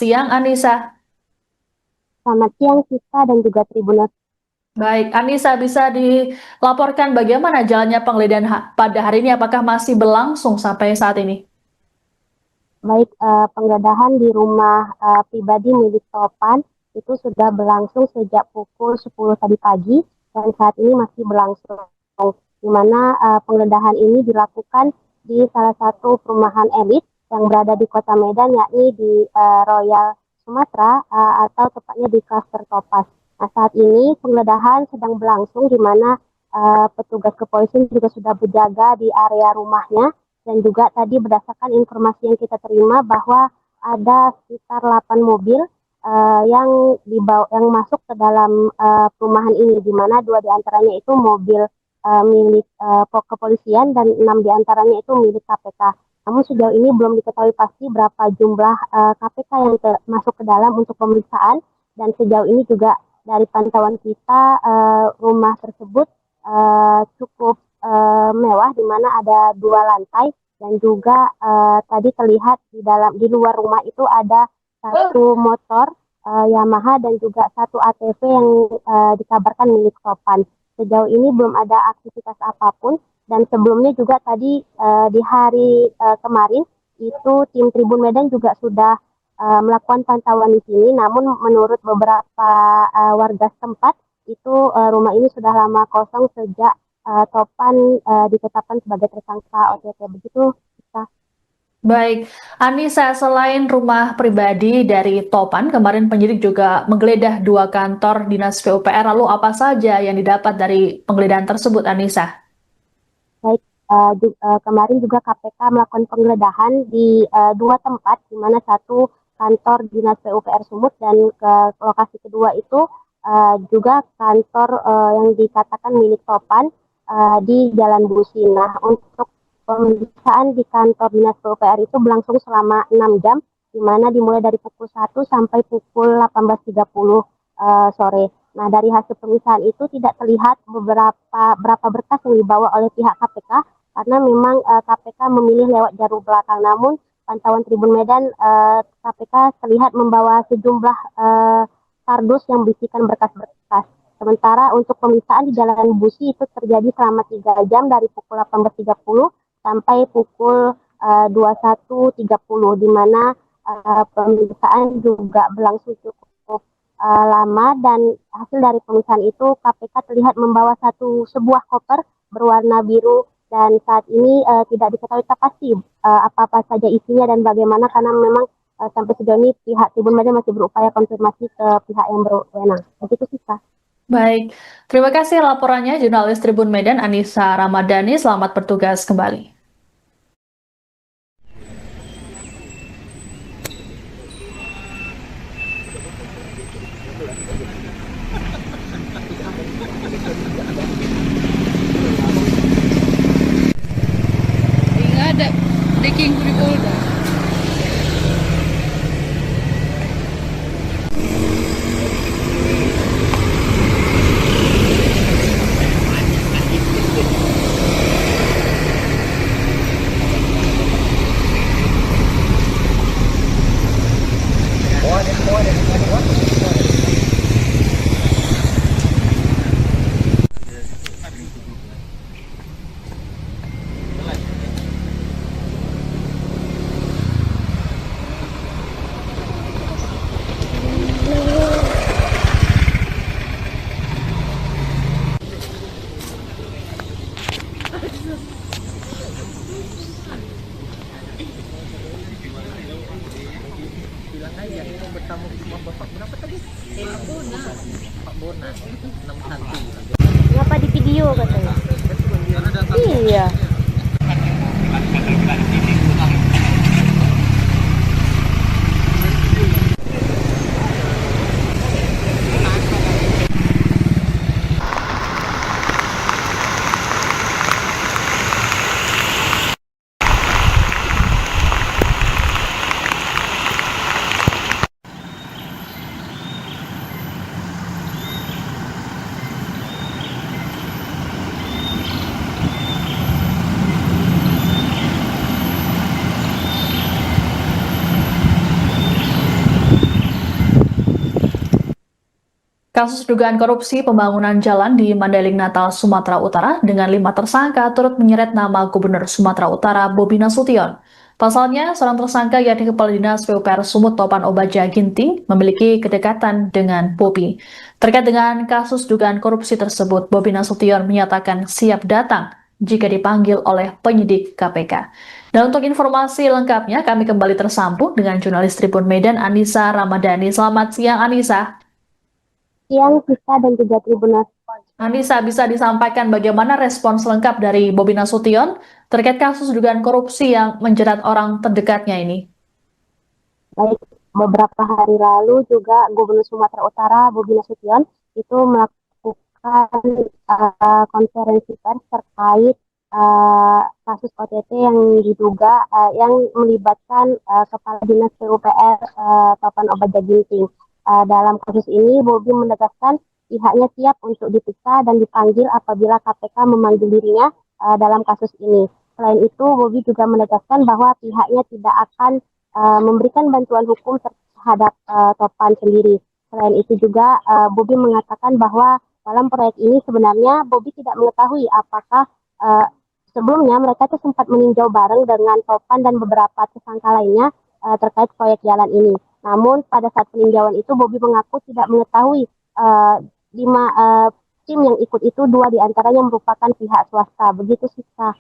Siang, Anissa. Selamat siang Sita dan juga Tribuners. Baik, Anissa bisa dilaporkan bagaimana jalannya penggeledahan pada hari ini? Apakah masih berlangsung sampai saat ini? Baik, penggeledahan di rumah pribadi milik Topan itu sudah berlangsung sejak pukul 10 tadi pagi dan saat ini masih berlangsung. Di mana penggeledahan ini dilakukan di salah satu perumahan elit yang berada di Kota Medan, yakni di Royal Sumatera atau tepatnya di Klaster Topas. Nah, saat ini penggeledahan sedang berlangsung di mana petugas kepolisian juga sudah berjaga di area rumahnya. Dan juga tadi berdasarkan informasi yang kita terima bahwa ada sekitar 8 mobil yang masuk ke dalam perumahan ini, di mana 2 diantaranya itu mobil milik kepolisian dan 6 diantaranya itu milik KPK. Namun sejauh ini belum diketahui pasti berapa jumlah KPK yang masuk ke dalam untuk pemeriksaan, dan sejauh ini juga dari pantauan kita rumah tersebut cukup mewah, di mana ada 2 lantai dan juga tadi terlihat di luar rumah itu ada satu motor Yamaha dan juga satu ATV yang dikabarkan milik Topan. Sejauh ini belum ada aktivitas apapun, dan sebelumnya juga tadi di hari kemarin itu tim Tribun Medan juga sudah melakukan pantauan di sini. Namun menurut beberapa warga setempat itu rumah ini sudah lama kosong sejak Topan ditetapkan sebagai tersangka OTT. Begitu, Kak. Baik, Anissa, selain rumah pribadi dari Topan, kemarin penyidik juga menggeledah 2 kantor dinas PUPR. Lalu apa saja yang didapat dari penggeledahan tersebut, Anissa? Baik, kemarin juga KPK melakukan penggeledahan di 2 tempat, di mana satu kantor dinas PUPR Sumut dan ke lokasi kedua itu juga kantor yang dikatakan milik Topan di Jalan Busi. Nah, untuk pemeriksaan di kantor dinas PUPR itu berlangsung selama 6 jam, di mana dimulai dari pukul 1 sampai pukul 18.30 sore. Nah, dari hasil pemeriksaan itu tidak terlihat berapa berkas yang dibawa oleh pihak KPK, karena memang KPK memilih lewat jalur belakang. Namun pantauan Tribun Medan, KPK terlihat membawa sejumlah kardus yang berisikan berkas-berkas. Sementara untuk pemeriksaan di Jalan Busi itu terjadi selama 3 jam dari pukul 18.30 sampai pukul 21.30, di mana pemeriksaan juga berlangsung cukup lama, dan hasil dari pemeriksaan itu KPK terlihat membawa sebuah koper berwarna biru, dan saat ini tidak diketahui pasti apa-apa saja isinya dan bagaimana, karena memang sampai sejauh ini pihak Tribun Media masih berupaya konfirmasi ke pihak yang berwenang. Begitu sih, Kak. Baik, terima kasih laporannya jurnalis Tribun Medan Anissa Ramadhani. Selamat bertugas kembali. Nggak ada daging Polda. Bilang aja mau bertamu ke rumah bapak berapa tadi? Pak Bona 61. Ngapa di video katanya? Iya. Kasus dugaan korupsi pembangunan jalan di Mandailing Natal, Sumatera Utara dengan 5 tersangka turut menyeret nama Gubernur Sumatera Utara Bobi Nasution. Pasalnya, seorang tersangka yakni Kepala Dinas PUPR Sumut Topan Obaja Ginting memiliki kedekatan dengan Bobi. Terkait dengan kasus dugaan korupsi tersebut, Bobi Nasution menyatakan siap datang jika dipanggil oleh penyidik KPK. Dan untuk informasi lengkapnya, kami kembali tersambung dengan jurnalis Tribun Medan Anissa Ramadhani. Selamat siang, Anissa. Siang, Sista dan juga Tribuners. Anissa, bisa disampaikan bagaimana respons lengkap dari Bobi Nasution terkait kasus dugaan korupsi yang menjerat orang terdekatnya ini? Baik, beberapa hari lalu juga Gubernur Sumatera Utara Bobi Nasution itu melakukan konferensi pers terkait kasus OTT yang diduga yang melibatkan Kepala Dinas PUPR Topan Obaja Ginting. Dalam kasus ini, Bobi menegaskan pihaknya siap untuk diperiksa dan dipanggil apabila KPK memanggil dirinya dalam kasus ini. Selain itu, Bobi juga menegaskan bahwa pihaknya tidak akan memberikan bantuan hukum terhadap Topan sendiri. Selain itu juga, Bobi mengatakan bahwa dalam proyek ini sebenarnya Bobi tidak mengetahui apakah sebelumnya mereka itu sempat meninjau bareng dengan Topan dan beberapa tersangka lainnya terkait proyek jalan ini. Namun pada saat peninjauan itu Bobi mengaku tidak mengetahui 5 tim yang ikut itu 2 diantaranya merupakan pihak swasta. Begitu sih, Kak.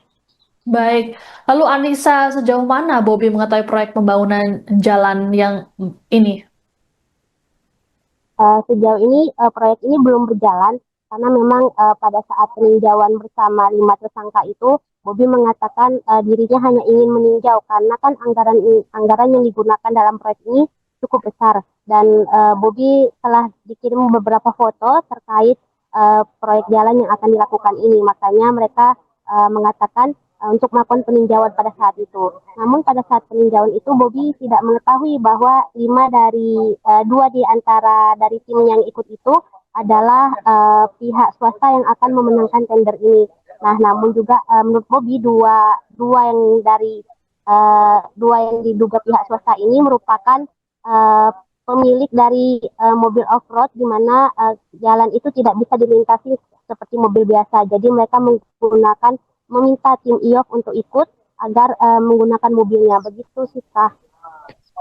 Baik, lalu Anissa, sejauh mana Bobi mengetahui proyek pembangunan jalan yang ini? Sejauh ini proyek ini belum berjalan karena memang pada saat peninjauan bersama 5 tersangka itu Bobi mengatakan dirinya hanya ingin meninjau karena kan anggaran yang digunakan dalam proyek ini cukup besar dan Bobi telah dikirim beberapa foto terkait proyek jalan yang akan dilakukan ini. Makanya mereka mengatakan untuk melakukan peninjauan pada saat itu. Namun pada saat peninjauan itu Bobi tidak mengetahui bahwa 2 di antara dari tim yang ikut itu adalah pihak swasta yang akan memenangkan tender ini. Nah, namun juga menurut Bobi dua yang diduga pihak swasta ini merupakan pemilik dari mobil off-road di mana jalan itu tidak bisa dilintasi seperti mobil biasa. Jadi mereka meminta tim IOF untuk ikut agar menggunakan mobilnya. Begitu sih, Kak.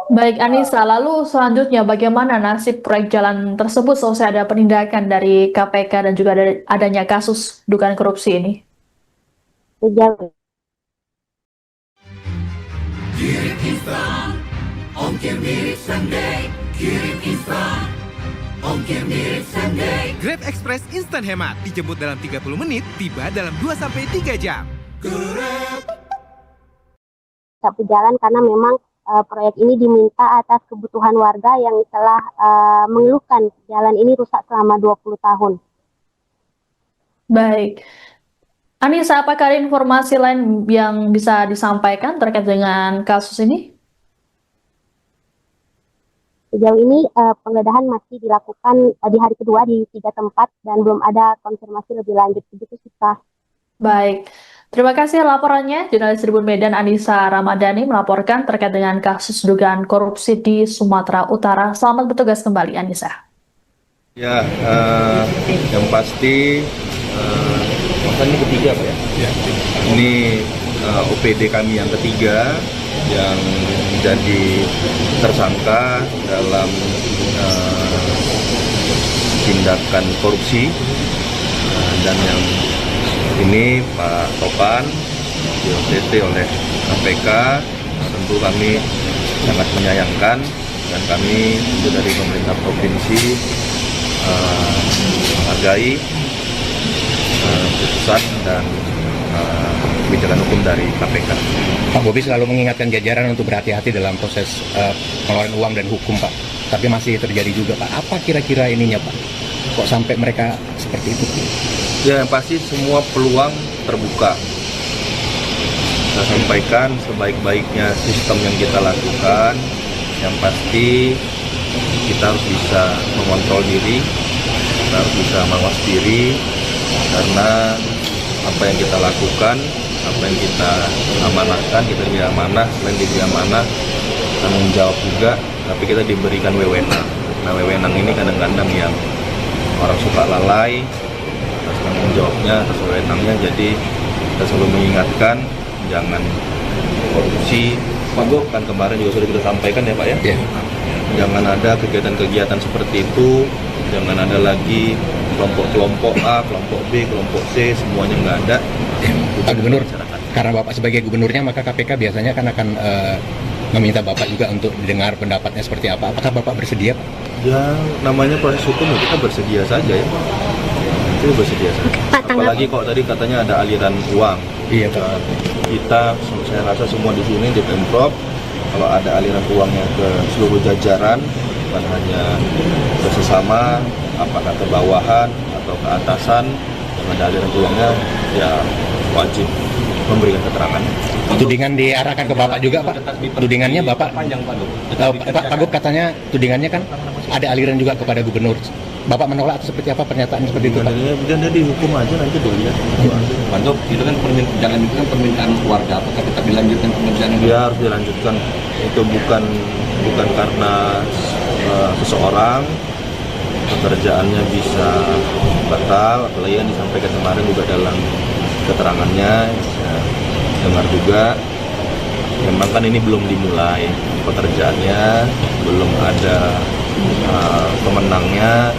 Baik, Anissa, lalu selanjutnya bagaimana nasib proyek jalan tersebut selesai ada penindakan dari KPK dan juga adanya kasus dugaan korupsi ini? Sejauh Grab Express instan hemat, dijemput dalam 30 menit, tiba dalam 2-3 jam. tidak berjalan karena memang proyek ini diminta atas kebutuhan warga yang telah mengeluhkan jalan ini rusak selama 20 tahun. Baik. Anissa, apakah ada informasi lain yang bisa disampaikan terkait dengan kasus ini? Sejauh ini penggeledahan masih dilakukan di hari kedua di 3 tempat dan belum ada konfirmasi lebih lanjut. Begitu sih, Kak. Baik, terima kasih laporannya. Jurnalis Tribun Medan Anissa Ramadhani melaporkan terkait dengan kasus dugaan korupsi di Sumatera Utara. Selamat bertugas kembali, Anissa. Ya, yang pasti ini ketiga Pak ya? Ya. Ini OPD kami yang ketiga yang menjadi tersangka dalam tindakan korupsi dan yang ini Pak Topan di OTT oleh KPK. Tentu kami sangat menyayangkan dan kami itu dari pemerintah provinsi menghargai putusan dan kebijakan hukum dari KPK. Pak Bobi selalu mengingatkan jajaran untuk berhati-hati dalam proses pengeluaran uang dan hukum, Pak. Tapi masih terjadi juga, Pak. Apa kira-kira ininya, Pak? Kok sampai mereka seperti itu? Ya, yang pasti semua peluang terbuka. Saya sampaikan sebaik-baiknya sistem yang kita lakukan. Yang pasti kita harus bisa mengontrol diri, kita harus bisa mawas diri, karena apa yang kita lakukan, apa yang kita amanahkan, kita diberi amanah, selain diberi amanah, tanggung jawab juga, tapi kita diberikan wewenang. Nah, wewenang ini kadang-kadang yang orang suka lalai atas tanggung jawabnya, atas wewenangnya. Jadi kita selalu mengingatkan jangan korupsi. Kan kemarin juga sudah kita sampaikan ya Pak ya. Ya. Jangan ada kegiatan-kegiatan seperti itu. Jangan ada lagi kelompok A, kelompok B, kelompok C, semuanya nggak ada. Pak Gubernur, karena Bapak sebagai gubernurnya, maka KPK biasanya kan akan meminta Bapak juga untuk didengar pendapatnya seperti apa. Apakah Bapak bersedia, Pak? Ya, namanya proses hukum ya kita bersedia saja ya. Kita bersedia saja. Apalagi kok tadi katanya ada aliran uang. Iya, Pak. Kita, saya rasa semua di sini di Pemprov, kalau ada aliran uangnya ke seluruh jajaran, bukan hanya ke sesama, apakah ke bawahan atau ke atasan, yang ada aliran uangnya, ya wajib memberikan keterangan. Tudingan diarahkan ke Bapak juga, Pak? Tudingannya Bapak? Pak Gub katanya tudingannya kan ada aliran juga kepada gubernur. Bapak menolak atau seperti apa pernyataan seperti itu, Pak? Dan dihukum aja nanti dilihat. Pak, itu kan jangan itu kan permintaan keluarga. Apakah kita dilanjutkan pemeriksaan? Dia harus dilanjutkan. Itu bukan karena seseorang pekerjaannya bisa batal, apalagi yang disampaikan kemarin juga dalam keterangannya. Saya dengar juga, memang kan ini belum dimulai pekerjaannya, belum ada pemenangnya,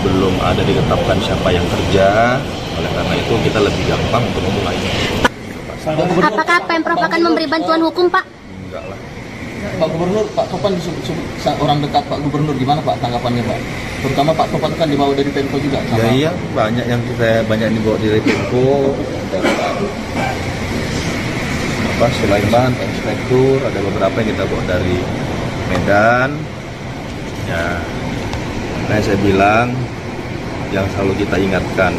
belum ada ditetapkan siapa yang kerja. Oleh karena itu kita lebih gampang untuk memulai. Apakah Pemprov akan memberi bantuan hukum, Pak? Enggak lah. Pak Gubernur, Pak Topan disebut orang dekat Pak Gubernur, gimana Pak tanggapannya Pak? Terutama Pak Topan kan dibawa dari Pemko juga. Sama... Ya iya, banyak yang dibawa dari Pemko. Sulaiman, Inspektur, ada beberapa yang kita bawa dari Medan. Ya, makanya saya bilang yang selalu kita ingatkan,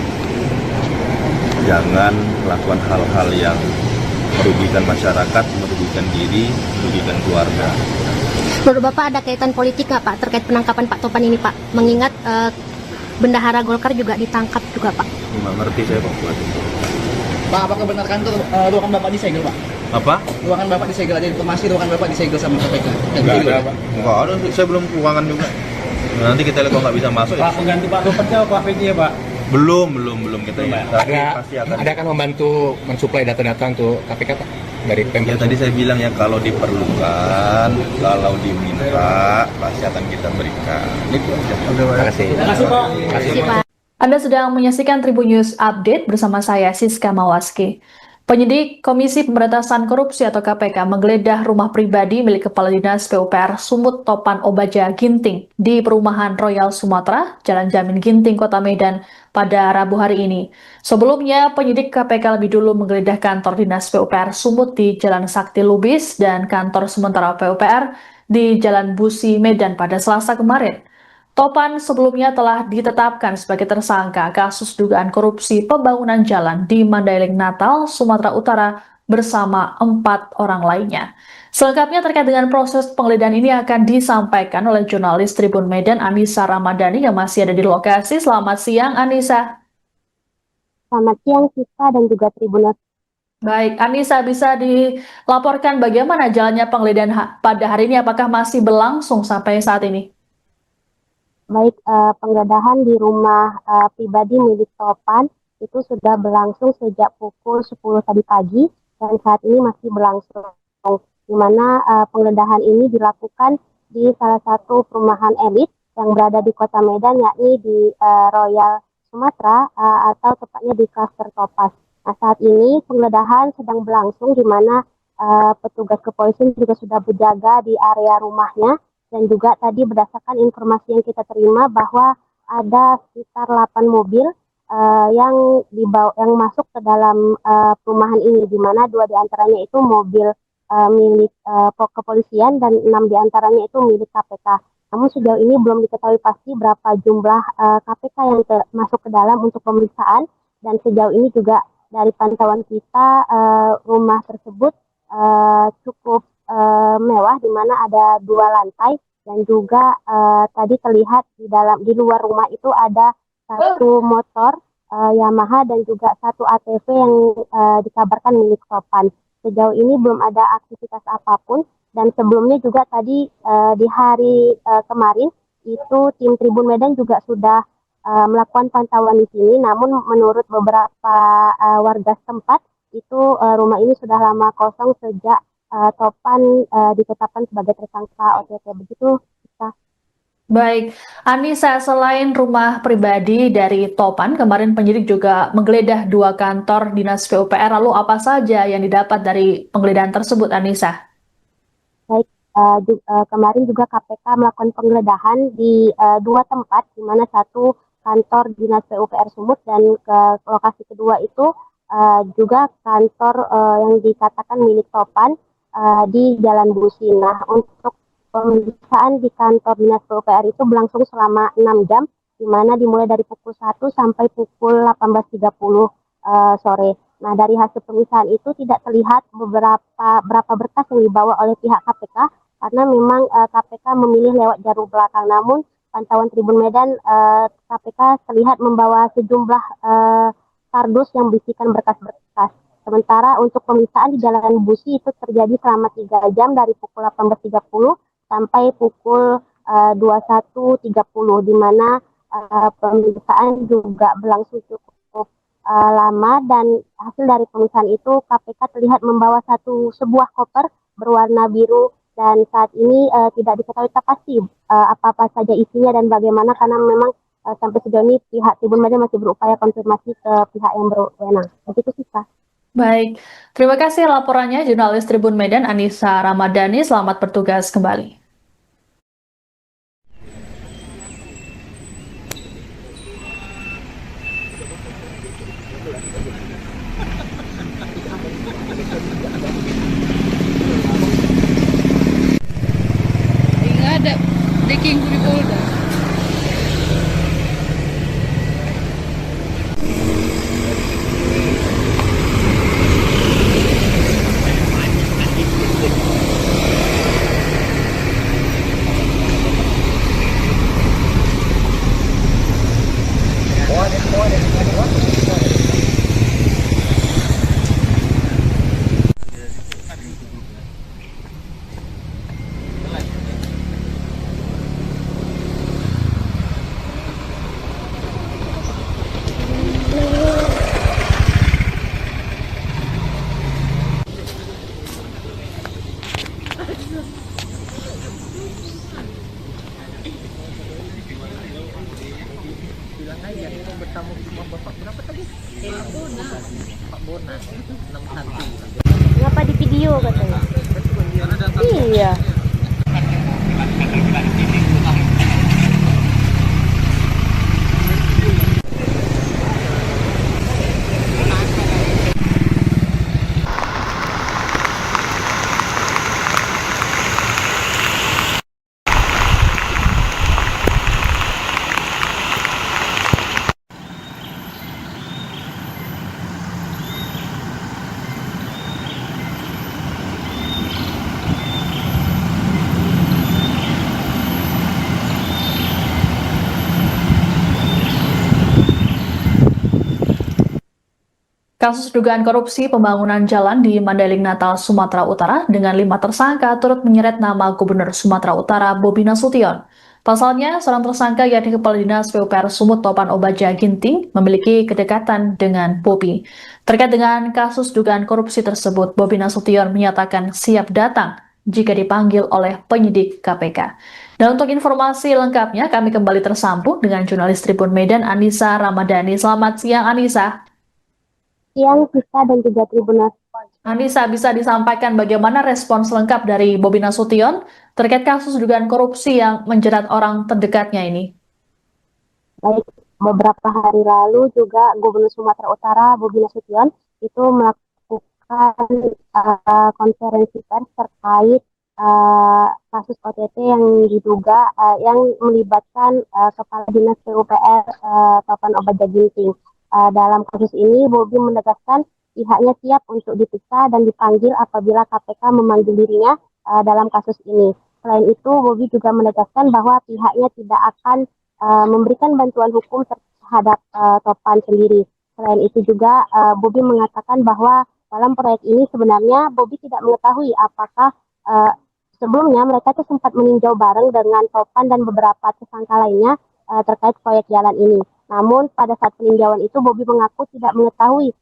jangan melakukan hal-hal yang merugikan masyarakat, merugikan diri, merugikan keluarga. Menurut Bapak ada kaitan politik nggak Pak terkait penangkapan Pak Topan ini Pak? Mengingat bendahara Golkar juga ditangkap juga Pak. Nggak ngerti saya Pak. Pak, apakah benar kantor ruangan Bapak disegel Pak? Apa? Ruangan Bapak disegel, ada informasi ruangan Bapak disegel sama KPK? Nggak ada Pak. Nggak ada, saya belum ruangan juga. Nanti kita lihat kalau nggak bisa masuk. Pak, pengganti Pak Topan siapa Pak Peggy ya Pak? Belum kita lihat. Tapi pasti akan. Ada kan membantu mensuplai data-data untuk KPK, Pak? Dari Pemprov. Ya tadi saya bilang ya, kalau diperlukan, kalau diminta, pasti akan kita berikan. Itu aja. Terima kasih. Terima kasih Pak. Terima kasih. Terima kasih, Pak. Anda sedang menyaksikan Tribun News Update bersama saya Siska Mawaski. Penyidik Komisi Pemberantasan Korupsi atau KPK menggeledah rumah pribadi milik Kepala Dinas PUPR Sumut Topan Obaja Ginting di Perumahan Royal Sumatera, Jalan Jamin Ginting, Kota Medan pada Rabu hari ini. Sebelumnya, penyidik KPK lebih dulu menggeledah kantor Dinas PUPR Sumut di Jalan Sakti Lubis dan kantor sementara PUPR di Jalan Busi, Medan pada Selasa kemarin. Topan sebelumnya telah ditetapkan sebagai tersangka kasus dugaan korupsi pembangunan jalan di Mandailing, Natal, Sumatera Utara bersama 4 orang lainnya. Selengkapnya terkait dengan proses penggeledahan ini akan disampaikan oleh jurnalis Tribun Medan Anissa Ramadhani yang masih ada di lokasi. Selamat siang Anissa. Selamat siang Siska dan juga Tribuners. Baik, Anissa bisa dilaporkan bagaimana jalannya penggeledahan pada hari ini? Apakah masih berlangsung sampai saat ini? Baik, penggeledahan di rumah pribadi milik Topan itu sudah berlangsung sejak pukul 10 tadi pagi dan saat ini masih berlangsung, di mana penggeledahan ini dilakukan di salah satu perumahan elit yang berada di Kota Medan, yakni di Royal Sumatera atau tepatnya di klaster Topas. Nah, saat ini penggeledahan sedang berlangsung di mana petugas kepolisian juga sudah berjaga di area rumahnya. Dan juga tadi berdasarkan informasi yang kita terima bahwa ada sekitar 8 mobil yang masuk ke dalam perumahan ini, di mana 2 diantaranya itu mobil milik kepolisian dan 6 diantaranya itu milik KPK. Namun sejauh ini belum diketahui pasti berapa jumlah KPK yang masuk ke dalam untuk pemeriksaan, dan sejauh ini juga dari pantauan kita rumah tersebut cukup mewah, di mana ada 2 lantai dan juga tadi terlihat di luar rumah itu ada 1 motor Yamaha dan juga 1 ATV yang dikabarkan milik Topan. Sejauh ini belum ada aktivitas apapun, dan sebelumnya juga tadi di hari kemarin itu tim Tribun Medan juga sudah melakukan pantauan di sini, namun menurut beberapa warga setempat itu rumah ini sudah lama kosong sejak Topan ditetapkan sebagai tersangka OTT. Begitu, Kita. Baik, Anissa, selain rumah pribadi dari Topan, kemarin penyidik juga menggeledah 2 kantor dinas PUPR. Lalu apa saja yang didapat dari penggeledahan tersebut, Anissa? Baik, kemarin juga KPK melakukan penggeledahan di 2 tempat, di mana satu kantor dinas PUPR Sumut dan ke lokasi kedua itu juga kantor yang dikatakan milik Topan di Jalan Busi. Nah, untuk pemeriksaan di kantor dinas PUPR itu berlangsung selama 6 jam, di mana dimulai dari pukul 1 sampai pukul 18.30 sore. Nah, dari hasil pemeriksaan itu tidak terlihat berapa berkas yang dibawa oleh pihak KPK, karena memang KPK memilih lewat jalur belakang. Namun, pantauan Tribun Medan, KPK terlihat membawa sejumlah kardus yang berisikan berkas-berkas. Sementara untuk pemeriksaan di Jalan Busi itu terjadi selama 3 jam dari pukul 18.30 sampai pukul 21.30, di mana pemeriksaan juga berlangsung cukup lama, dan hasil dari pemeriksaan itu KPK terlihat membawa sebuah koper berwarna biru, dan saat ini tidak diketahui pasti apa-apa saja isinya dan bagaimana, karena memang sampai sejauh ini pihak Tribun Medan masih berupaya konfirmasi ke pihak yang berwenang. Begitu sih, Kak. Baik, terima kasih laporannya jurnalis Tribun Medan Anissa Ramadhani. Selamat bertugas kembali. Nggak ada daging di Polda. Bilang aja mau bertamu ke rumah bapak berapa tadi? Pak Bona 61. Kenapa di video katanya? Iya. Kasus dugaan korupsi pembangunan jalan di Mandailing Natal, Sumatera Utara dengan 5 tersangka turut menyeret nama Gubernur Sumatera Utara Bobi Nasution. Pasalnya, seorang tersangka yakni Kepala Dinas PUPR Sumut Topan Obaja Ginting memiliki kedekatan dengan Bobi. Terkait dengan kasus dugaan korupsi tersebut, Bobi Nasution menyatakan siap datang jika dipanggil oleh penyidik KPK. Dan untuk informasi lengkapnya, kami kembali tersambung dengan jurnalis Tribun Medan Anissa Ramadhani. Selamat siang, Anissa. Siang, Siska dan juga Tribuners. Anissa, bisa disampaikan bagaimana respons lengkap dari Bobi Nasution terkait kasus dugaan korupsi yang menjerat orang terdekatnya ini? Baik, beberapa hari lalu juga Gubernur Sumatera Utara Bobi Nasution itu melakukan konferensi pers terkait kasus OTT yang diduga yang melibatkan Kepala Dinas PUPR Topan Obaja Ginting. Dalam kasus ini, Bobi menegaskan pihaknya siap untuk diperiksa dan dipanggil apabila KPK memanggil dirinya dalam kasus ini. Selain itu, Bobi juga menegaskan bahwa pihaknya tidak akan memberikan bantuan hukum terhadap Topan sendiri. Selain itu juga, Bobi mengatakan bahwa dalam proyek ini sebenarnya Bobi tidak mengetahui apakah sebelumnya mereka itu sempat meninjau bareng dengan Topan dan beberapa tersangka lainnya terkait proyek jalan ini. Namun pada saat peninjauan itu Bobi mengaku tidak mengetahui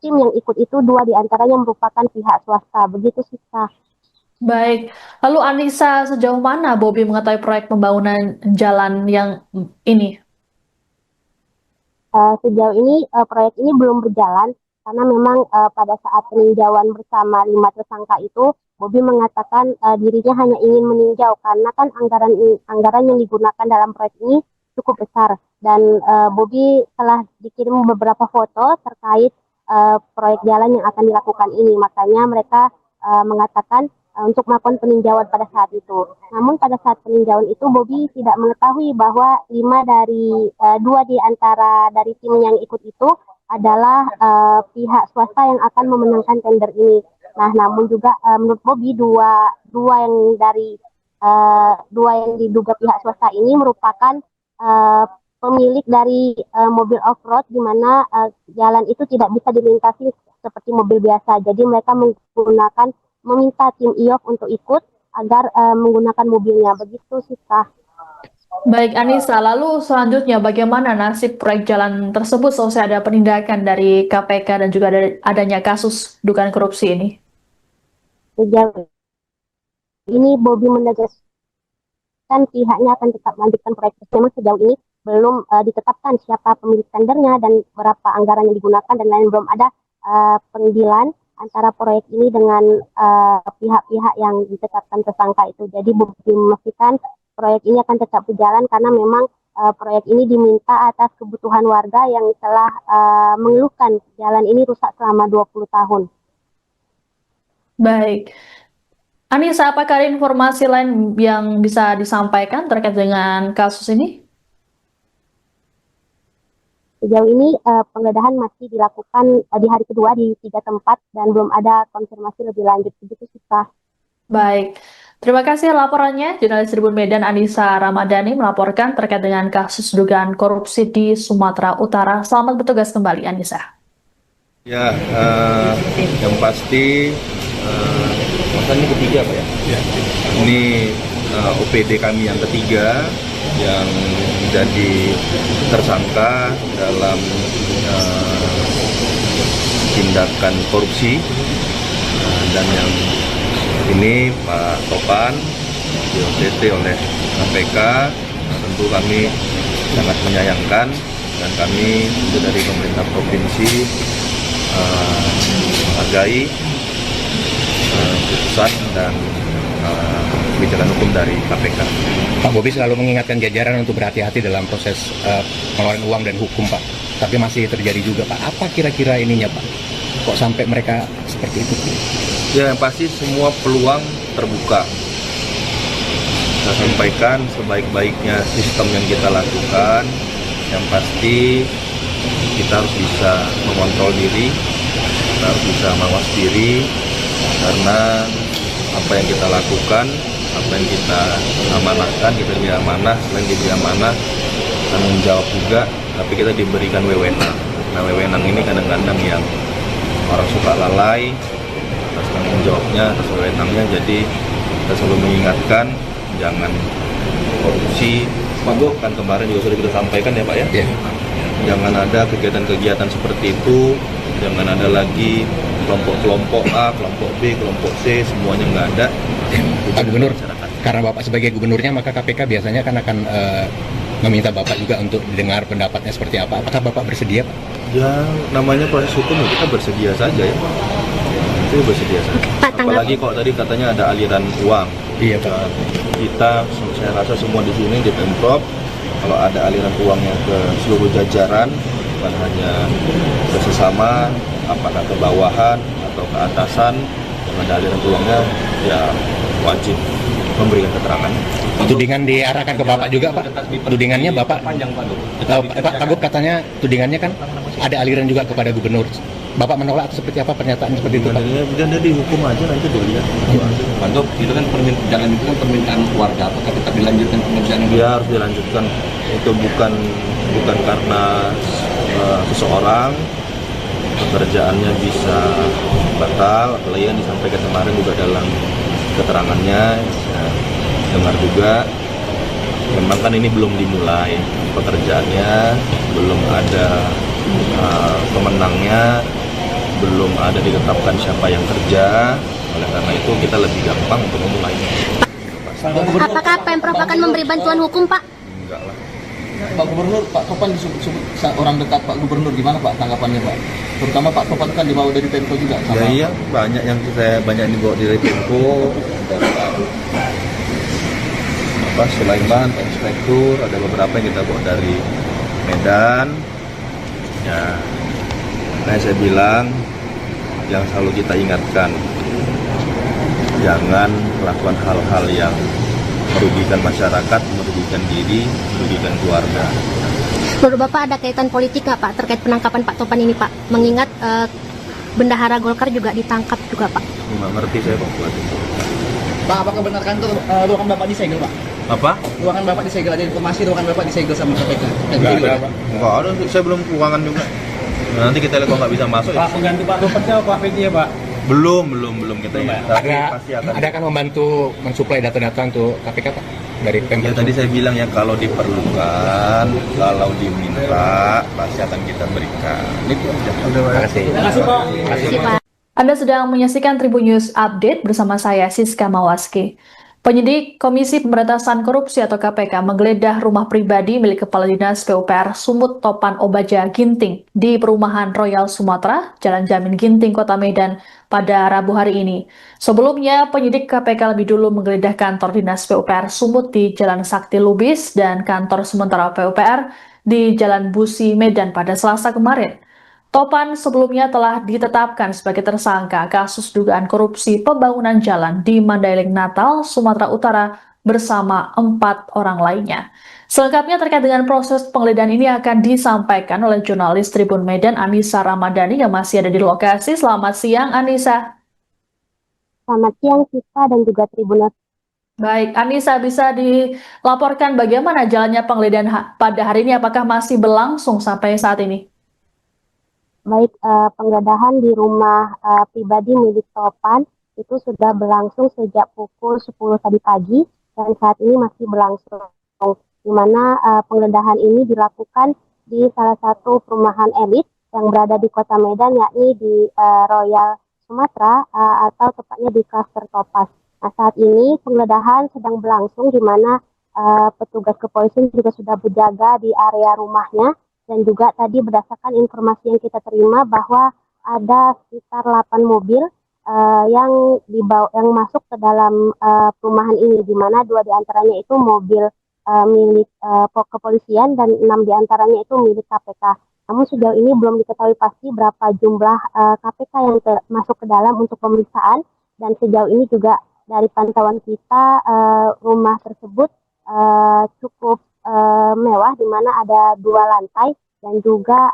tim yang ikut itu 2 diantaranya merupakan pihak swasta. Begitu sih, Kak. Baik, lalu Anissa, sejauh mana Bobi mengetahui proyek pembangunan jalan yang ini? Sejauh ini proyek ini belum berjalan karena memang pada saat peninjauan bersama 5 tersangka itu Bobi mengatakan dirinya hanya ingin meninjau karena kan anggaran yang digunakan dalam proyek ini cukup besar dan Bobi telah dikirim beberapa foto terkait proyek jalan yang akan dilakukan ini, makanya mereka mengatakan untuk melakukan peninjauan pada saat itu. Namun pada saat peninjauan itu Bobi tidak mengetahui bahwa 2 di antara dari tim yang ikut itu adalah pihak swasta yang akan memenangkan tender ini. Nah, namun juga menurut Bobi dua yang diduga pihak swasta ini merupakan pemilik dari mobil off-road di mana jalan itu tidak bisa dilintasi seperti mobil biasa. Jadi mereka meminta tim IOF untuk ikut agar menggunakan mobilnya. Begitu sih, Kak. Baik, Anissa, lalu selanjutnya bagaimana nasib proyek jalan tersebut selesai ada penindakan dari KPK dan juga adanya kasus dugaan korupsi ini? Sejauh ini Bobi menegaskan pihaknya akan tetap melanjutkan proyek tersebut. Memang sejauh ini belum ditetapkan siapa pemilik tendernya dan berapa anggaran yang digunakan dan lain, belum ada pendealan antara proyek ini dengan pihak-pihak yang ditetapkan tersangka itu. Jadi Bobi memastikan proyek ini akan tetap berjalan karena memang proyek ini diminta atas kebutuhan warga yang telah mengeluhkan jalan ini rusak selama 20 tahun. Baik. Anissa, apakah ada informasi lain yang bisa disampaikan terkait dengan kasus ini? Sejauh ini penggeledahan masih dilakukan di hari kedua di 3 tempat dan belum ada konfirmasi lebih lanjut. Begitu sih, Kak. Baik, terima kasih laporannya. Jurnalis Tribun Medan Anissa Ramadhani melaporkan terkait dengan kasus dugaan korupsi di Sumatera Utara. Selamat bertugas kembali, Anissa. Ya, yang pasti masa ini ketiga Pak ya? Ya. Ini OPD kami yang ketiga yang jadi tersangka dalam tindakan korupsi dan yang ini Pak Topan di OTT oleh KPK. Tentu kami sangat menyayangkan dan kami dari pemerintah provinsi menghargai putusan dan kebijakan hukum dari KPK. Pak Bobi selalu mengingatkan jajaran untuk berhati-hati dalam proses pengeluaran uang dan hukum, Pak. Tapi masih terjadi juga, Pak. Apa kira-kira ininya, Pak? Kok sampai mereka seperti itu? Ya, yang pasti semua peluang terbuka. Saya sampaikan sebaik-baiknya sistem yang kita lakukan. Yang pasti kita harus bisa mengontrol diri, kita harus bisa mawas diri, karena apa yang kita lakukan, apa yang kita amanahkan, kita diberi amanah, selain diberi amanah, tanggung jawab juga, tapi kita diberikan wewenang. Nah, wewenang ini kadang-kadang yang orang suka lalai atas tanggung jawabnya, atas wewenangnya, jadi kita selalu mengingatkan jangan korupsi. Pak Bo, kan kemarin juga sudah kita sampaikan ya Pak ya, jangan ada kegiatan-kegiatan seperti itu, jangan ada lagi kelompok A, kelompok B, kelompok C, semuanya nggak ada. Pak Gubernur, karena Bapak sebagai gubernurnya, maka KPK biasanya kan akan meminta Bapak juga untuk didengar pendapatnya seperti apa. Apakah Bapak bersedia, Pak? Ya, namanya proses hukum, kita bersedia saja ya. Itu bersedia saja. Apalagi kok tadi katanya ada aliran uang. Iya, Pak. Kita, saya rasa semua di sini di Pemprov, kalau ada aliran uangnya ke seluruh jajaran, bukan hanya ke sesama, apakah ke bawahan atau ke atasan, yang ada aliran uangnya, ya wajib memberikan keterangan. Tudingan diarahkan ke Bapak juga, Pak? Tudingannya Bapak? Pak Tagub katanya tudingannya kan ada aliran juga kepada gubernur. Bapak menolak atau seperti apa pernyataan seperti itu, Pak? Dan dihukum aja, nanti dilihat. Pak Dok, itu kan jalan itu kan permintaan warga, apakah tetap dilanjutkan pengerjaan? Dia harus dilanjutkan. Itu bukan karena seseorang pekerjaannya bisa batal, apalagi yang disampaikan kemarin juga dalam keterangannya, saya dengar juga Memang kan ini belum dimulai pekerjaannya, belum ada pemenangnya, belum ada ditetapkan siapa yang kerja. Oleh karena itu kita lebih gampang untuk memulainya. Apakah Pemprov akan memberi bantuan hukum, Pak? Enggak lah. Pak Gubernur, Pak Topan disebut orang dekat Pak Gubernur, gimana Pak tanggapannya Pak? Terutama Pak Topan kan dibawa dari Pemko juga sama. Ya iya, banyak yang dibawa dari Pemko, Sulaiman, Inspektur, ada beberapa yang kita bawa dari Medan. Ya, nah saya bilang yang selalu kita ingatkan, jangan melakukan hal-hal yang merugikan masyarakat, merugikan diri, merugikan keluarga. Menurut Bapak ada kaitan politik nggak Pak terkait penangkapan Pak Topan ini Pak? Mengingat bendahara Golkar juga ditangkap juga Pak. Nggak ngerti saya Pak buat itu. Pak, apakah benar kantor ruangan Bapak disegel, Pak? Apa? Ruangan Bapak disegel, ada informasi ruangan Bapak disegel sama KPK? Enggak ada Pak. Enggak ada, saya belum keuangan juga. Nah, nanti kita lihat kalau nggak bisa masuk. Pak, pengganti Pak Topan siapa Pak PJ ya Pak? Belum kita ya. Tapi pasti akan. Ada kan membantu mensuplai data-data untuk KPK Pak dari Ya Pemprov? tadi saya bilang ya kalau diperlukan, kalau diminta pasti akan kita berikan. Itu aja. Terima kasih. Terima kasih Pak. Terima kasih. Pak. Anda sedang menyaksikan Tribun News Update bersama saya Siska Mawaski. Penyidik Komisi Pemberantasan Korupsi atau KPK menggeledah rumah pribadi milik Kepala Dinas PUPR Sumut Topan Obaja Ginting di Perumahan Royal Sumatera, Jalan Jamin Ginting, Kota Medan pada Rabu hari ini. Sebelumnya, penyidik KPK lebih dulu menggeledah kantor Dinas PUPR Sumut di Jalan Sakti Lubis dan kantor sementara PUPR di Jalan Busi, Medan pada Selasa kemarin. Topan sebelumnya telah ditetapkan sebagai tersangka kasus dugaan korupsi pembangunan jalan di Mandailing Natal, Sumatera Utara bersama 4 orang lainnya. Selengkapnya terkait dengan proses penggeledahan ini akan disampaikan oleh jurnalis Tribun Medan Anissa Ramadhani yang masih ada di lokasi. Selamat siang Anissa. Selamat siang Siska dan juga Tribuners. Baik, Anissa bisa dilaporkan bagaimana jalannya penggeledahan pada hari ini? Apakah masih berlangsung sampai saat ini? Baik, penggeledahan di rumah pribadi milik Topan itu sudah berlangsung sejak pukul 10 tadi pagi dan saat ini masih berlangsung. Di mana penggeledahan ini dilakukan di salah satu perumahan elit yang berada di Kota Medan, yakni di Royal Sumatera atau tepatnya di Klaster Topas. Nah, saat ini penggeledahan sedang berlangsung di mana petugas kepolisian juga sudah berjaga di area rumahnya. Dan juga tadi berdasarkan informasi yang kita terima bahwa ada sekitar 8 mobil yang masuk ke dalam perumahan ini, di mana 2 diantaranya itu mobil milik kepolisian dan 6 diantaranya itu milik KPK. Namun sejauh ini belum diketahui pasti berapa jumlah KPK yang masuk ke dalam untuk pemeriksaan, dan sejauh ini juga dari pantauan kita rumah tersebut cukup mewah, di mana ada 2 lantai dan juga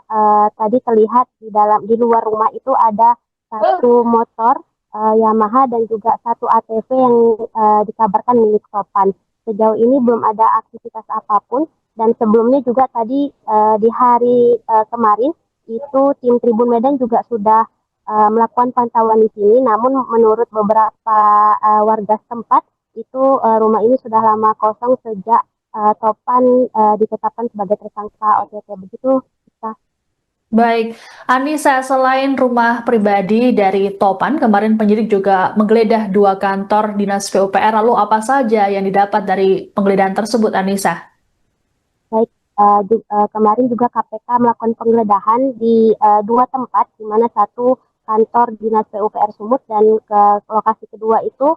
tadi terlihat di luar rumah itu ada 1 motor Yamaha dan juga 1 ATV yang dikabarkan milik Topan. Sejauh ini belum ada aktivitas apapun, dan sebelumnya juga tadi di hari kemarin itu tim Tribun Medan juga sudah melakukan pantauan di sini. Namun menurut beberapa warga setempat itu rumah ini sudah lama kosong sejak Topan ditetapkan sebagai tersangka OTT. Begitu kita. Baik, Anissa, selain rumah pribadi dari Topan, kemarin penyidik juga menggeledah 2 kantor Dinas PUPR. Lalu apa saja yang didapat dari penggeledahan tersebut, Anissa? Baik, kemarin juga KPK melakukan penggeledahan di 2 tempat, di mana satu kantor Dinas PUPR Sumut dan ke lokasi kedua itu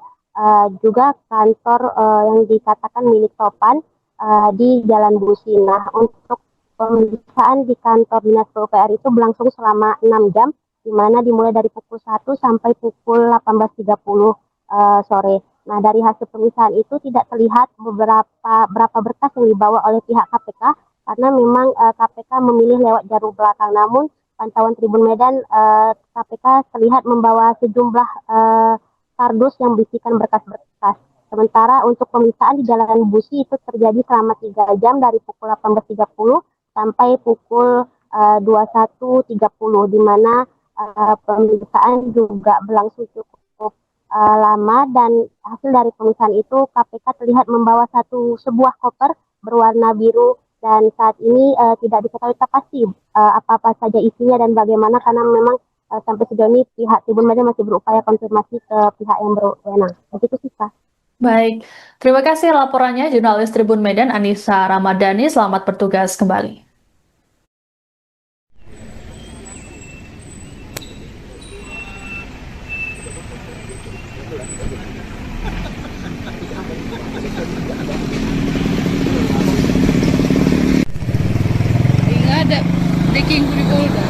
juga kantor yang dikatakan milik Topan di Jalan Busi. Nah, untuk pemeriksaan di kantor Dinas PUPR itu berlangsung selama 6 jam, di mana dimulai dari pukul 1 sampai pukul 18.30 sore. Nah, dari hasil pemeriksaan itu tidak terlihat berapa berkas yang dibawa oleh pihak KPK, karena memang KPK memilih lewat jalur belakang. Namun, pantauan Tribun Medan, KPK terlihat membawa sejumlah kardus yang berisikan berkas-berkas. Sementara untuk pemeriksaan di Jalan Busi itu terjadi selama 3 jam dari pukul 18.30 sampai pukul 21.30, di mana pemeriksaan juga berlangsung cukup lama, dan hasil dari pemeriksaan itu KPK terlihat membawa sebuah koper berwarna biru dan saat ini tidak diketahui pasti apa-apa saja isinya dan bagaimana karena memang sampai sejauh ini pihak Tribun Medan masih berupaya konfirmasi ke pihak yang berwenang. Begitu sih, Kak. Baik, terima kasih laporannya jurnalis Tribun Medan Anissa Ramadhani. Selamat bertugas kembali. Nggak ada daging di Polda.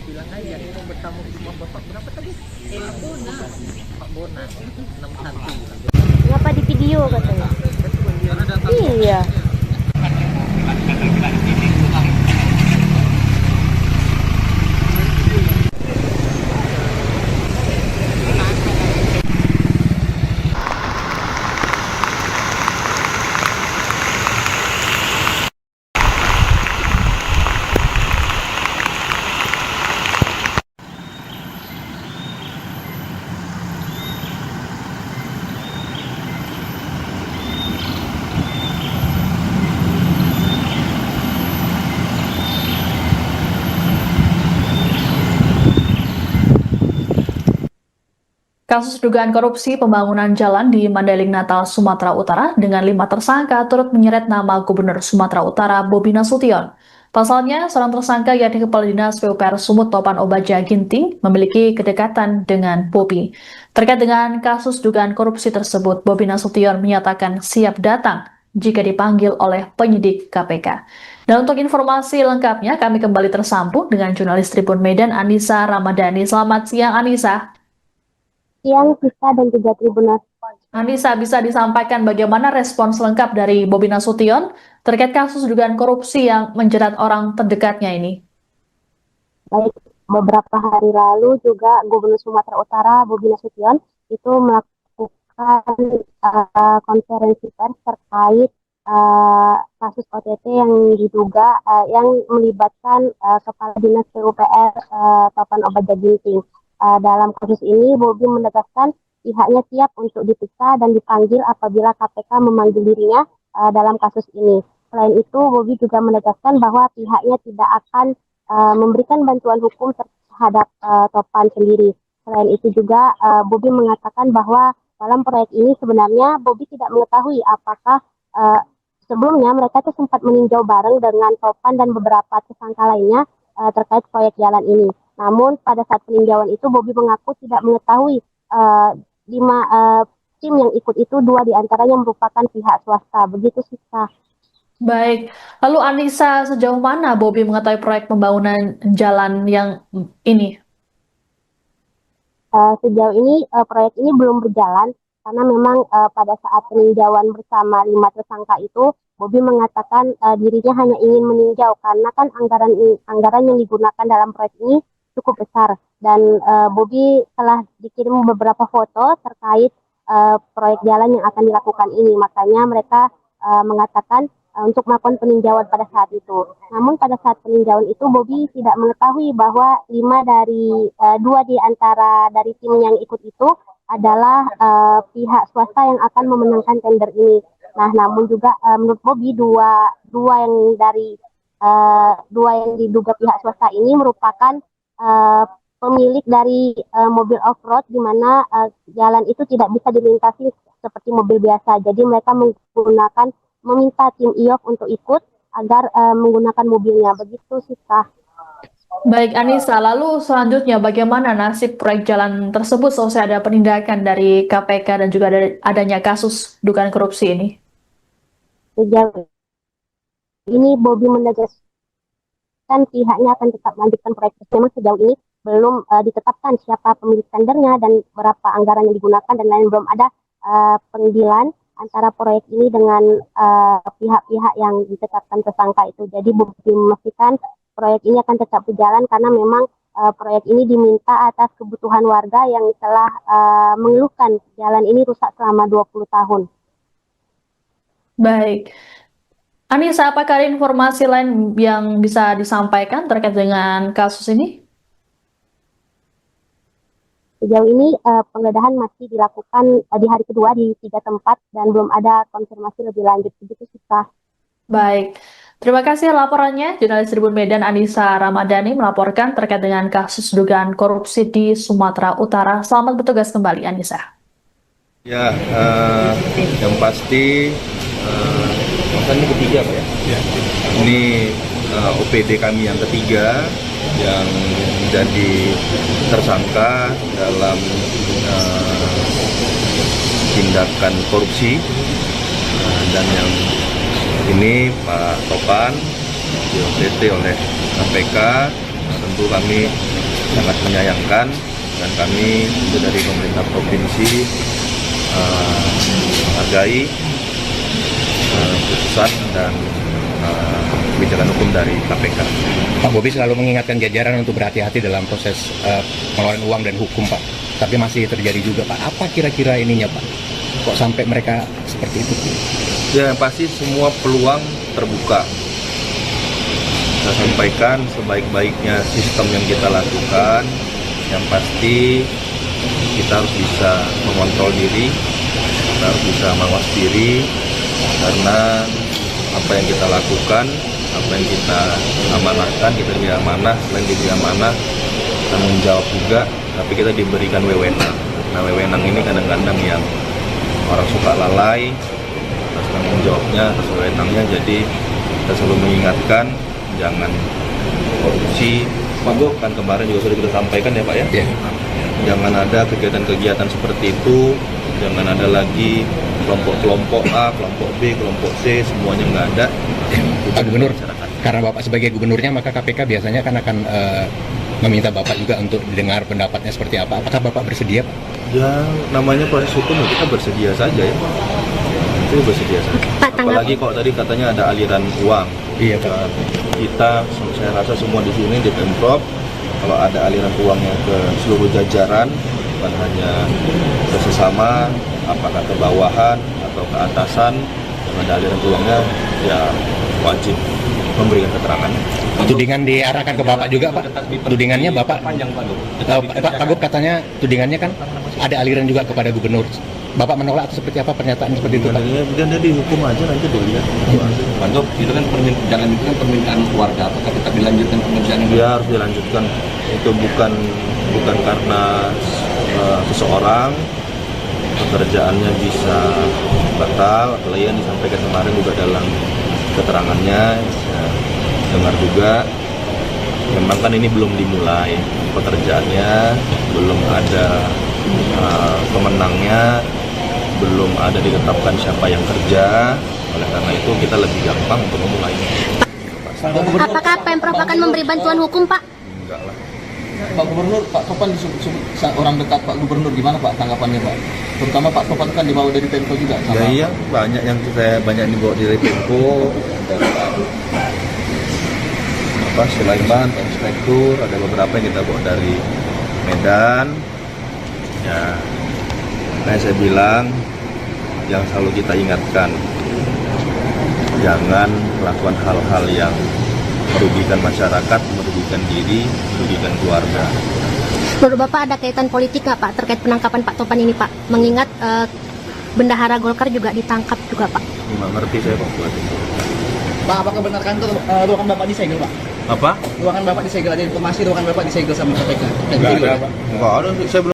Bilang aja ini mau bertamu ke rumah bapak berapa tadi? Pak Bona 61. Ngapa di video katanya? Iya. Kasus dugaan korupsi pembangunan jalan di Mandailing Natal, Sumatera Utara dengan 5 tersangka turut menyeret nama Gubernur Sumatera Utara Bobi Nasution. Pasalnya, seorang tersangka yakni Kepala Dinas PUPR Sumut Topan Obaja Ginting memiliki kedekatan dengan Bobi. Terkait dengan kasus dugaan korupsi tersebut, Bobi Nasution menyatakan siap datang jika dipanggil oleh penyidik KPK. Dan untuk informasi lengkapnya, kami kembali tersambung dengan jurnalis Tribun Medan Anissa Ramadhani. Selamat siang, Anissa. Siang, Sista dan juga Tribuners. Anissa, bisa disampaikan bagaimana respons lengkap dari Bobi Nasution terkait kasus dugaan korupsi yang menjerat orang terdekatnya ini? Baik, beberapa hari lalu juga Gubernur Sumatera Utara Bobi Nasution itu melakukan konferensi pers terkait kasus OTT yang diduga yang melibatkan Kepala Dinas PUPR Topan Obaja Ginting. Dalam kasus ini, Bobi menegaskan pihaknya siap untuk diperiksa dan dipanggil apabila KPK memanggil dirinya dalam kasus ini. Selain itu, Bobi juga menegaskan bahwa pihaknya tidak akan memberikan bantuan hukum terhadap Topan sendiri. Selain itu juga, Bobi mengatakan bahwa dalam proyek ini sebenarnya Bobi tidak mengetahui apakah sebelumnya mereka tuh sempat meninjau bareng dengan Topan dan beberapa tersangka lainnya terkait proyek jalan ini. Namun pada saat peninjauan itu Bobi mengaku tidak mengetahui tim yang ikut itu 2 diantaranya merupakan pihak swasta. Begitu sih, Kak. Baik, lalu Anissa, sejauh mana Bobi mengetahui proyek pembangunan jalan yang ini? Sejauh ini proyek ini belum berjalan karena memang pada saat peninjauan bersama 5 tersangka itu Bobi mengatakan dirinya hanya ingin meninjau karena kan anggaran yang digunakan dalam proyek ini cukup besar dan Bobi telah dikirim beberapa foto terkait proyek jalan yang akan dilakukan ini. Makanya mereka mengatakan untuk melakukan peninjauan pada saat itu. Namun pada saat peninjauan itu Bobi tidak mengetahui bahwa 2 di antara dari tim yang ikut itu adalah pihak swasta yang akan memenangkan tender ini. Nah, namun juga menurut Bobi dua yang diduga pihak swasta ini merupakan pemilik dari mobil off-road di mana jalan itu tidak bisa dilintasi seperti mobil biasa. Jadi mereka meminta tim IOF untuk ikut agar menggunakan mobilnya. Begitu sih, Kak. Baik, Anissa, lalu selanjutnya bagaimana nasib proyek jalan tersebut selesai ada penindakan dari KPK dan juga adanya kasus dugaan korupsi ini? Sejauh ini Bobi menegaskan pihaknya akan tetap melanjutkan proyek tersebut. Memang sejauh ini belum ditetapkan siapa pemilik tendernya dan berapa anggaran yang digunakan dan lain, belum ada pengadilan antara proyek ini dengan pihak-pihak yang ditetapkan tersangka itu. Jadi Bobi memastikan proyek ini akan tetap berjalan karena memang proyek ini diminta atas kebutuhan warga yang telah mengeluhkan jalan ini rusak selama 20 tahun. Baik. Anissa, apakah ada informasi lain yang bisa disampaikan terkait dengan kasus ini? Sejauh ini penggeledahan masih dilakukan di hari kedua di 3 tempat dan belum ada konfirmasi lebih lanjut. Begitu sih, Kak. Baik. Terima kasih laporannya. Jurnalis Tribun Medan Anissa Ramadhani melaporkan terkait dengan kasus dugaan korupsi di Sumatera Utara. Selamat bertugas kembali, Anissa. Ya, yang pasti masa ini ketiga Pak ya? Ya. Ini OPD kami yang ketiga yang menjadi tersangka dalam tindakan korupsi, dan yang ini Pak Topan di OPD oleh KPK. Tentu kami sangat menyayangkan dan kami itu dari pemerintah provinsi menghargai putusan dan kebijakan hukum dari KPK. Pak Bobi selalu mengingatkan jajaran untuk berhati-hati dalam proses pengeluaran uang dan hukum, Pak. Tapi masih terjadi juga, Pak. Apa kira-kira ininya, Pak? Kok sampai mereka seperti itu? Ya, pasti semua peluang terbuka. Saya sampaikan sebaik-baiknya sistem yang kita lakukan. Yang pasti kita harus bisa mengontrol diri, kita harus bisa mawas diri, karena apa yang kita lakukan, apa yang kita amanahkan, kita diberi amanah, selain diberi amanah, tanggung jawab juga, tapi kita diberikan wewenang. Nah, wewenang ini kadang-kadang yang orang suka lalai atas tanggung jawabnya, atas wewenangnya, jadi kita selalu mengingatkan, jangan korupsi. Kan kemarin juga sudah kita sampaikan ya Pak ya, jangan ada kegiatan-kegiatan seperti itu, jangan ada lagi kelompok A, kelompok B, kelompok C, semuanya nggak ada. Pak Gubernur, karena Bapak sebagai gubernurnya, maka KPK biasanya kan akan meminta Bapak juga untuk didengar pendapatnya seperti apa. Apakah Bapak bersedia, Pak? Ya, namanya proses hukum, kita bersedia saja ya. Itu bersedia saja. Apalagi kalau tadi katanya ada aliran uang. Iya, Pak. Kita, saya rasa semua di sini di Pemprov, kalau ada aliran uangnya ke seluruh jajaran, bukan hanya ke sesama, apakah ke bawahan atau ke atasan, yang ada aliran uangnya, ya wajib memberikan keterangan. Tudingan diarahkan ke Bapak juga, Pak? Tudingannya Bapak? Pak Gub katanya tudingannya kan ada aliran juga kepada gubernur. Bapak menolak atau seperti apa pernyataan seperti itu, Pak? Kemudian dia dihukum aja, nanti dilihat. Pak Gub, itu kan jangan itu kan permintaan keluarga, apakah tetap dilanjutkan pekerjaan ini? Ya, harus dilanjutkan. Itu bukan karena seseorang pekerjaannya bisa batal, apalagi yang disampaikan kemarin juga dalam keterangannya, saya dengar juga, memang kan ini belum dimulai pekerjaannya, belum ada pemenangnya, belum ada ditetapkan siapa yang kerja, oleh karena itu kita lebih gampang untuk memulai. Apakah Pemprov akan memberi bantuan hukum, Pak? Enggak lah. Pak Gubernur, Pak Topan orang dekat Pak Gubernur, gimana Pak tanggapannya Pak? Terutama Pak Topan kan dibawa dari Pemko juga. Ya iya, banyak yang dibawa dari Pemko, ada Pak Sulaiman, Pak Inspektur, ada beberapa yang kita bawa dari Medan. Ya, nah saya bilang, yang selalu kita ingatkan, jangan melakukan hal-hal yang merugikan masyarakat, merugikan diri, merugikan keluarga. Menurut Bapak ada kaitan politik nggak, Pak, terkait penangkapan Pak Topan ini, Pak? Mengingat bendahara Golkar juga ditangkap juga, Pak. Nggak ngerti saya Pak buat itu. Pak, apakah benar kantor ruangan Bapak disegel, Pak? Apa? Ruangan Bapak disegel, ada informasi ruangan Bapak disegel sama KPK? Nggak ada. Nggak ada. Saya belum